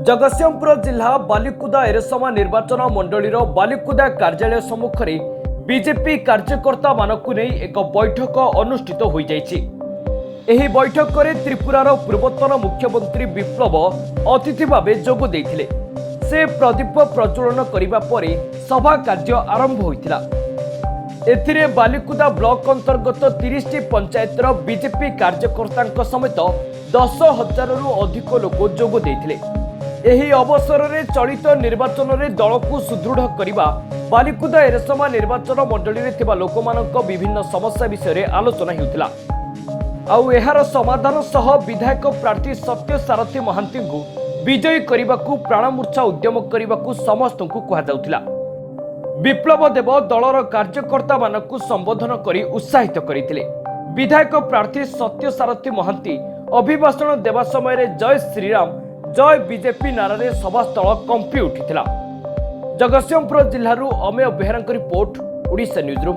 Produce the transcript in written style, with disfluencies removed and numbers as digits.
जगतसिंहपुर जिला बालिकुदा एरसमा निर्वाचन मंडलीर बालिकुदा कार्यालय सम्मुख में बीजेपी कार्यकर्ता मानक नहीं एक बैठक अनुष्ठित हो जाइछि। एही बैठक में त्रिपुरार पूर्वतन मुख्यमंत्री विप्लव अतिथि भाव जोग देइथिले। से प्रदीप प्रज्वलन करिबा परे सभा कार्य आरंभ होइतिला। एथिरे बालिकुदा ब्लॉक अंतर्गत 30टी पंचायतर बीजेपी कार्यकर्ता समेत 10,000 रु अधिक लोक जोग देइथिले। एही अवसर में चलित निर्वाचन में दल को सुदृढ़ करने बालिकुदा एरसमा निर्वाचन मंडली में थिबा लोकमानक विभिन्न समस्या विषय में आलोचना हेउतिला। आउ एहार समाधान सह विधायक प्रार्थी सत्य सारथी महांती को विजयी करने को प्राणमूर्छा उद्यम करने को समस्त को कहुला। विप्लव देव दलर कार्यकर्ता मानक संबोधन कर उत्साहित करते। विधायक प्रार्थी सत्य सारथी महांती अभिभाषण देवा समय जय श्रीराम जय बीजेपी नारे सभास्थल कंपी उठिथिला। जगतसिंहपुर जिल्लारू अमेय बेहेरांक रिपोर्ट, ओडिशा न्यूज रूम।